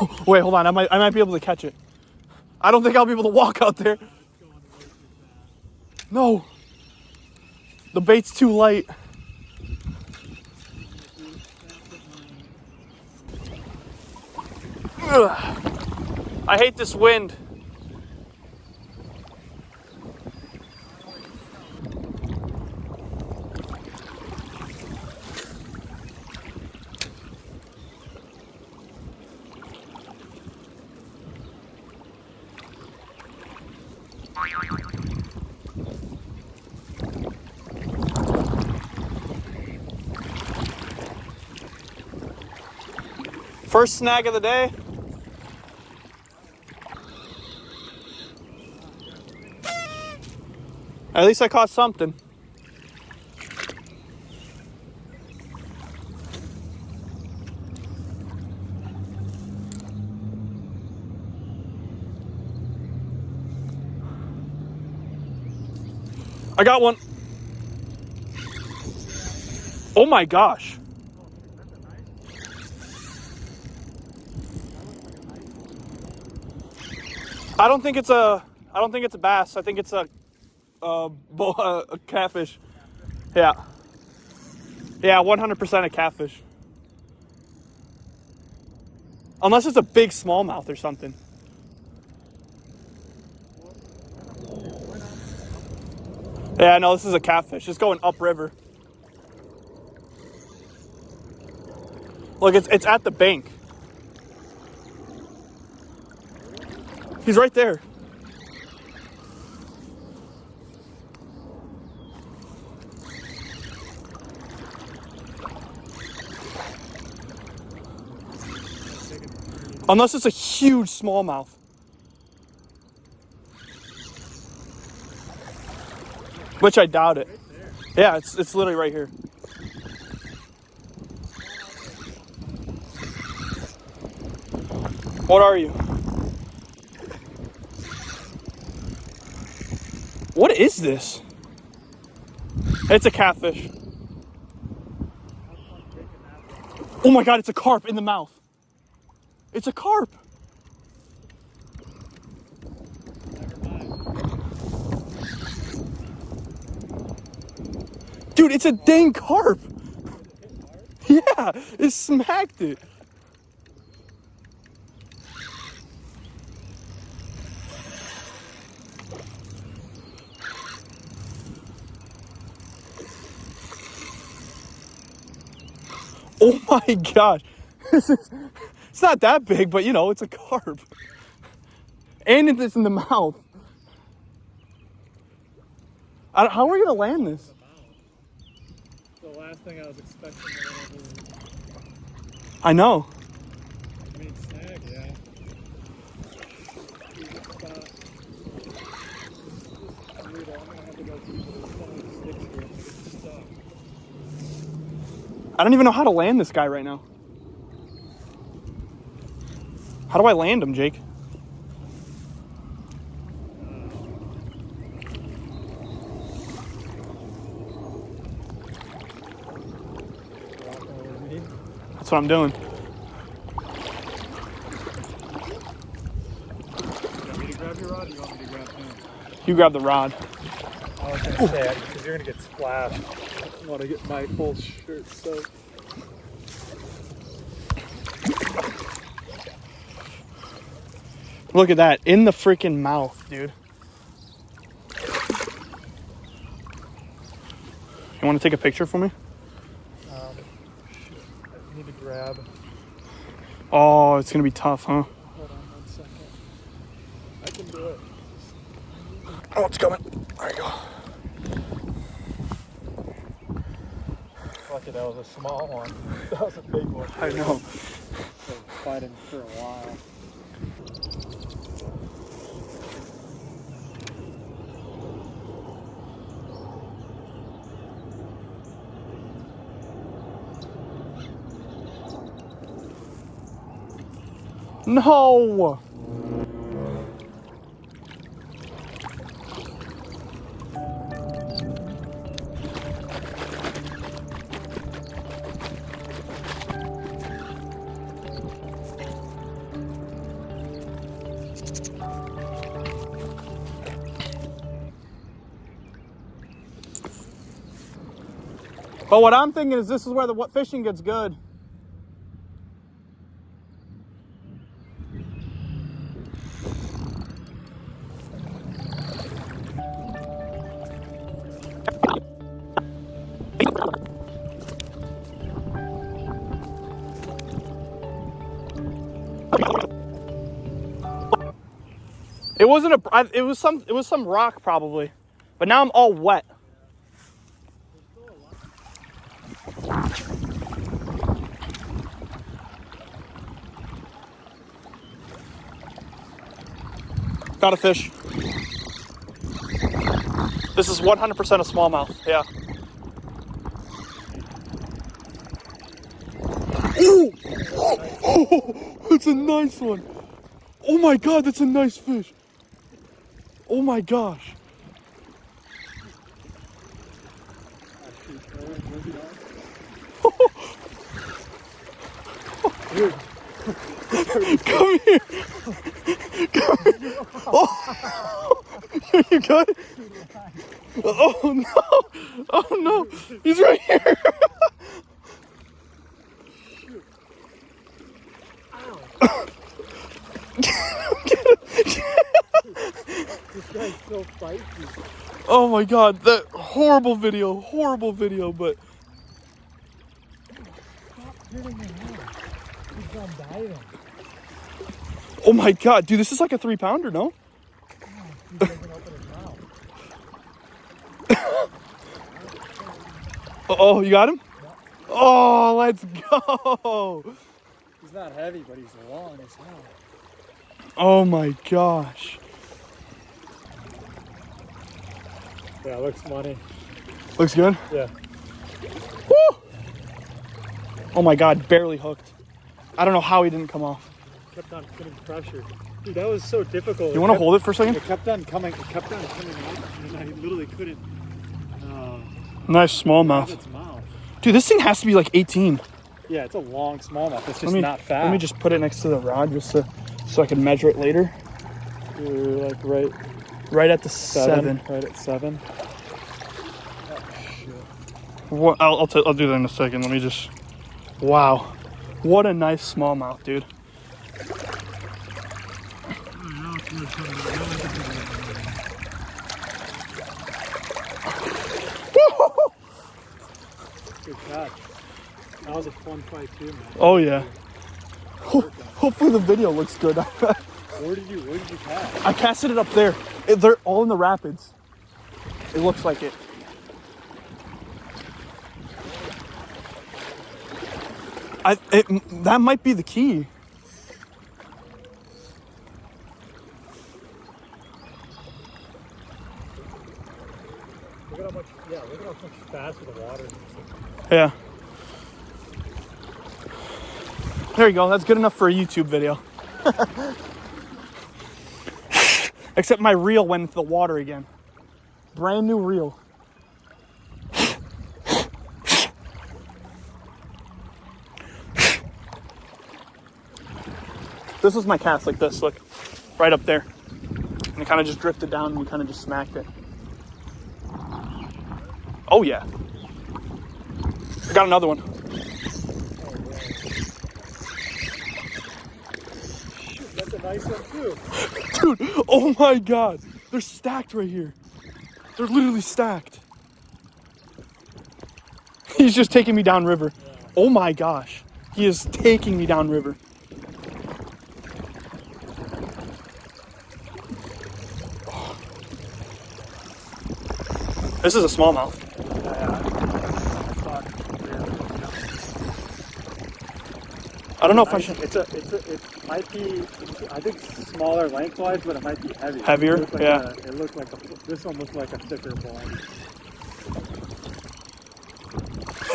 Oh, wait, hold on. I might be able to catch it. I don't think I'll be able to walk out there. No. The bait's too light. Ugh. I hate this wind. First snag of the day. At least I caught something. I got one. Oh my gosh. I don't think it's a bass. I think it's a catfish. Yeah. Yeah, 100% a catfish. Unless it's a big smallmouth or something. Yeah, no, this is a catfish. It's going upriver. Look, it's at the bank. He's right there. Unless it's a huge smallmouth. Which I doubt it. Yeah, it's literally right here. What are you? What is this? It's a catfish. Oh my God, it's a carp in the mouth. It's a carp. Dude, it's a dang carp. Yeah, it smacked it. Oh my gosh. It's not that big, but you know, it's a carp. And it's in the mouth. How are we gonna land this? The last thing I was expecting. I know. I mean, snag, yeah. I'm gonna have to go deep with some sticks here and get stuck. I don't even know how to land this guy right now. How do I land him, Jake? That's what I'm doing. You want me to grab your rod or you want me to grab him? You grab the rod. I was going to say, because you're going to get splashed. I want to get my full shirt soaked. Look at that. In the freaking mouth, dude. You want to take a picture for me? Shoot, I need to grab. Oh, it's going to be tough, huh? Hold on 1 second. I can do it. Oh, it's coming. There you go. Lucky that was a small one. That was a big one. I know. So fighting for a while. No! But what I'm thinking is this is where the fishing gets good. It wasn't it was some rock probably. But now I'm all wet. Got a fish. This is 100% a smallmouth. Yeah. Ooh! Oh, that's a nice one. Oh my God, that's a nice fish. Oh my gosh. Dude. Come here. Come here. Oh. You good? Oh no. Oh no. He's right here. This guy's so spicy. Oh my God, that horrible video, but Stop hitting him now. He's gonna bite him. oh my God, dude, this is like a 3-pounder, no? He doesn't open his mouth. Oh, you got him? Yep. Oh, let's go. He's not heavy, but he's long as hell. Oh my gosh. Yeah, looks money. Looks good? Yeah. Woo! Oh my God, barely hooked. I don't know how he didn't come off. Kept on putting pressure. Dude, that was so difficult. You want to hold it for a second? It kept on coming out, and I literally couldn't Nice grab smallmouth. its mouth. Dude, this thing has to be like 18. Yeah, it's a long smallmouth. It's just not fast. Let me just put it next to the rod so I can measure it later. You're like Right at the 7. Right at 7. What, I'll do that in a second. Let me just. Wow, what a nice smallmouth, dude. Good catch. That was a fun fight too, man. Oh yeah. Hopefully the video looks good. Where did you catch? I casted it up there. They're all in the rapids. It looks like it. That might be the key. Look at how much faster the water is. Yeah. There you go. That's good enough for a YouTube video. Except my reel went into the water again. Brand new reel. This was my cast like this, look. Right up there. And it kind of just drifted down and we kind of just smacked it. Oh yeah. I got another one. Shoot, that's a nice one too. Dude, oh my God. They're stacked right here. They're literally stacked. He's just taking me down river. Yeah. Oh my gosh. He is taking me down river. This is a smallmouth. I don't know if I should. It might be, I think smaller lengthwise, but it might be heavier. Heavier? Yeah. It looked like this one looked like a thicker bone.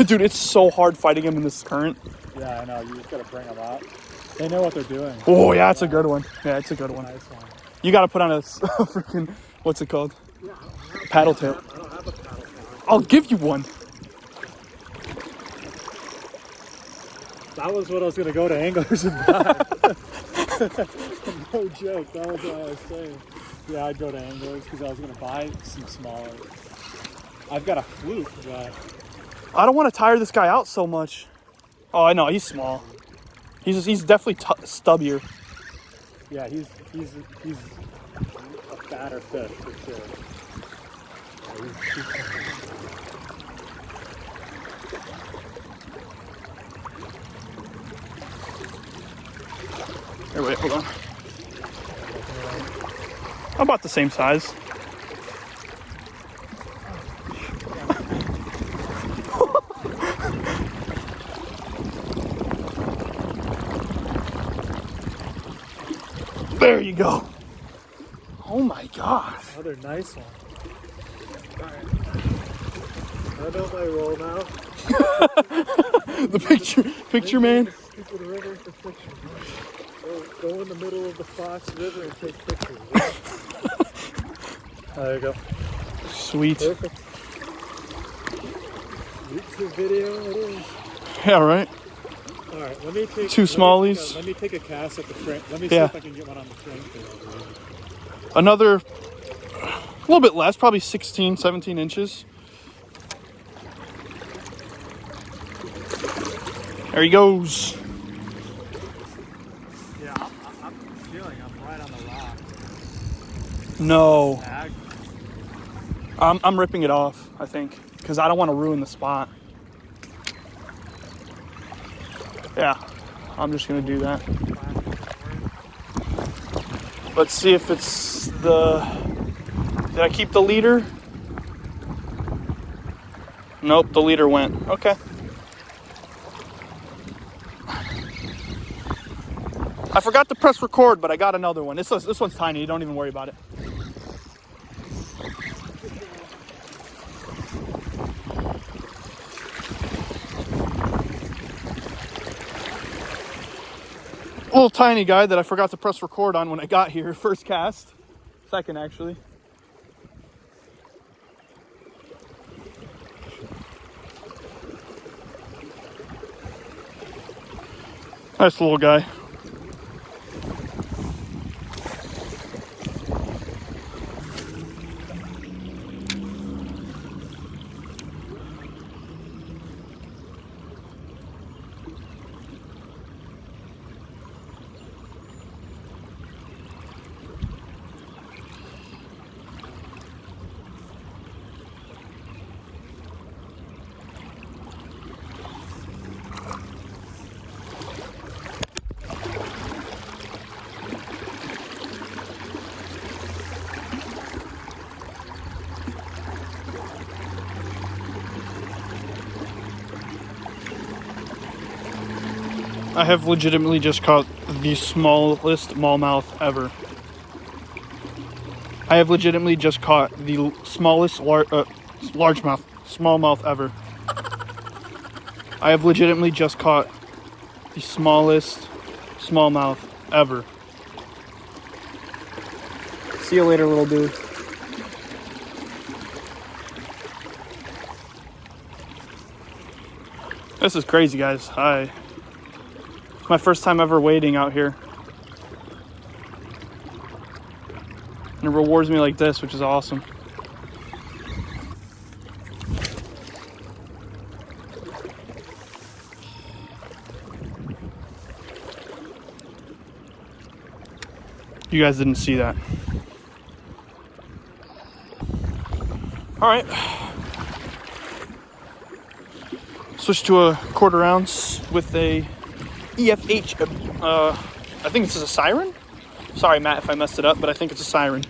Dude, it's so hard fighting him in this current. Yeah, I know. You just gotta bring them out. They know what they're doing. Oh yeah, it's a good one. Yeah, it's a good one. Nice one. You gotta put on a freaking, what's it called? Yeah, Paddle tail. I don't have a paddle tail. I'll give you one. That was what I was gonna go to Anglers and buy. No joke. That was what I was saying. Yeah, I'd go to Anglers because I was gonna buy some smaller. I've got a fluke, but I don't want to tire this guy out so much. Oh, I know, he's small. He's definitely stubbier. Yeah, he's a fatter fish for sure. Here, wait, hold on. About the same size. There you go. Oh my gosh. Another nice one. Alright. I know my role now. The picture man. People the river for pictures. Go in the middle of the Fox River and take pictures. There you go. Sweet. Perfect. YouTube video it is. Yeah, right. Alright, let me take Two smallies. Let me take a cast at the frame. Let me see if I can get one on the frame. Another, a little bit less, probably 16, 17 inches. There he goes. Yeah, I'm feeling I'm right on the rock. No. Tag. I'm ripping it off, I think, because I don't want to ruin the spot. Yeah, I'm just going to do that. Let's see if it's the... Did I keep the leader? Nope, the leader went. Okay. I forgot to press record, but I got another one. This one's tiny. Don't even worry about it. Little tiny guy that I forgot to press record on when I got here. First cast. Second, actually. Nice little guy. I have legitimately just caught the smallest smallmouth ever. I have legitimately just caught the smallest largemouth smallmouth ever. I have legitimately just caught the smallest smallmouth ever. See you later, little dude. This is crazy, guys. It's my first time ever wading out here. And it rewards me like this, which is awesome. You guys didn't see that. All right. Switch to a quarter ounce with a EFH. I think this is a siren. Sorry, Matt, if I messed it up, but I think it's a siren.